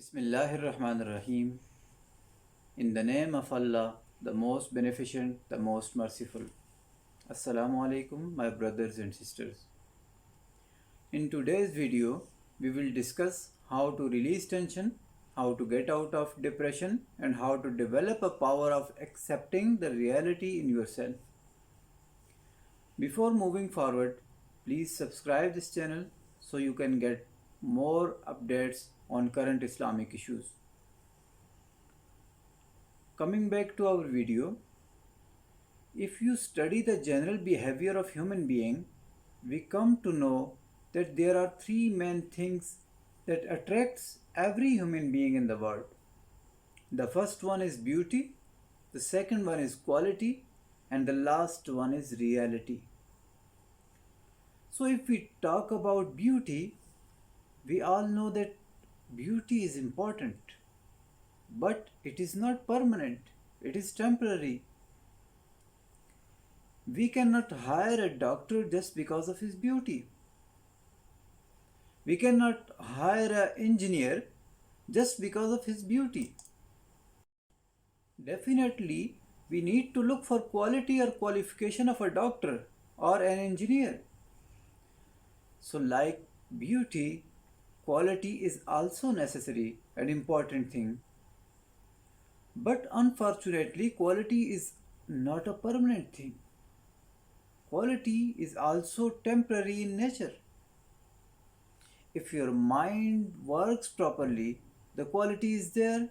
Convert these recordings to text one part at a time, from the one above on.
Bismillahirrahmanirrahim. In the name of Allah, the most beneficent, the most merciful. Assalamu alaikum, my brothers and sisters. In today's video, we will discuss how to release tension, how to get out of depression, and how to develop a power of accepting the reality in yourself. Before moving forward, please subscribe this channel so you can get more updates on current Islamic issues. Coming back to our video, if you study the general behavior of human being, we come to know that there are three main things that attracts every human being in the world. The first one is beauty, the second one is quality, and the last one is reality. So if we talk about beauty, we all know that beauty is important, but it is not permanent, it is temporary. We cannot hire a doctor just because of his beauty. We cannot hire an engineer just because of his beauty. Definitely, we need to look for quality or qualification of a doctor or an engineer. So like beauty, quality is also necessary and important thing. But unfortunately, quality is not a permanent thing. Quality is also temporary in nature. If your mind works properly, the quality is there.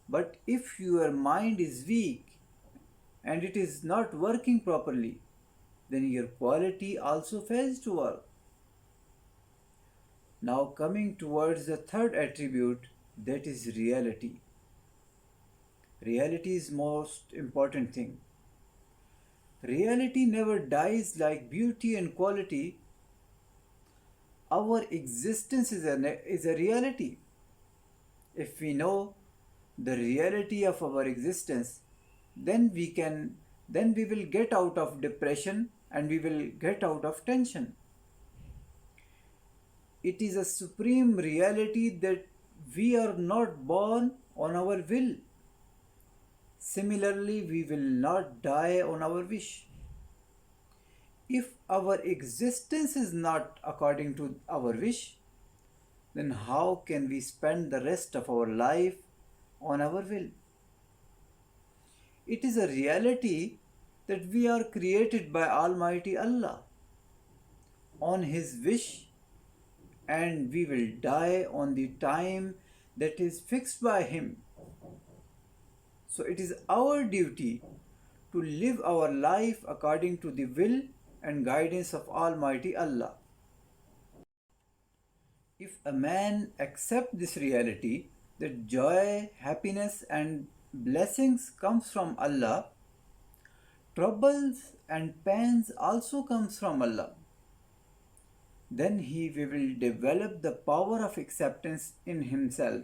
But if your mind is weak and it is not working properly, then your quality also fails to work. Now coming towards the third attribute, that is reality. Reality is most important thing. Reality never dies like beauty and quality. Our existence is a reality. If we know the reality of our existence, then we will get out of depression and we will get out of tension. It is a supreme reality that we are not born on our will. Similarly, we will not die on our wish. If our existence is not according to our wish, then how can we spend the rest of our life on our will? It is a reality that we are created by Almighty Allah on His wish, and we will die on the time that is fixed by Him. So it is our duty to live our life according to the will and guidance of Almighty Allah. If a man accepts this reality that joy, happiness and blessings comes from Allah, troubles and pains also comes from Allah, then he will develop the power of acceptance in himself.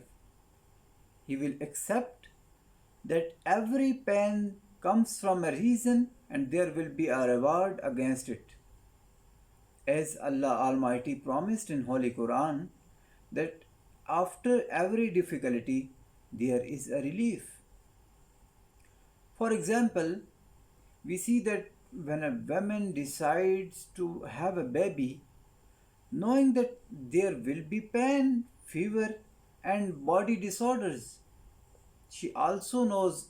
He will accept that every pain comes from a reason and there will be a reward against it. As Allah Almighty promised in Holy Quran that after every difficulty there is a relief. For example, we see that when a woman decides to have a baby, knowing that there will be pain, fever and body disorders, she also knows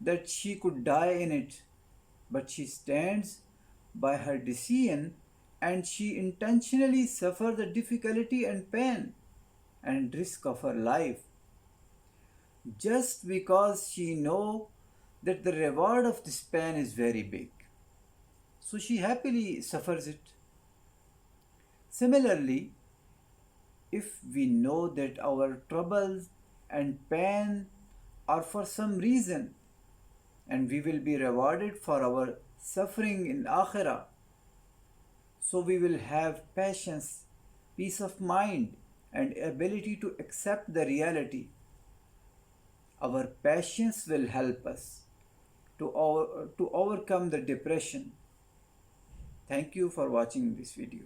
that she could die in it, but she stands by her decision and she intentionally suffers the difficulty and pain and risk of her life, just because she knows that the reward of this pain is very big. So she happily suffers it. Similarly, if we know that our troubles and pain are for some reason and we will be rewarded for our suffering in Akhirah, so we will have patience, peace of mind and ability to accept the reality. Our patience will help us to overcome the depression. Thank you for watching this video.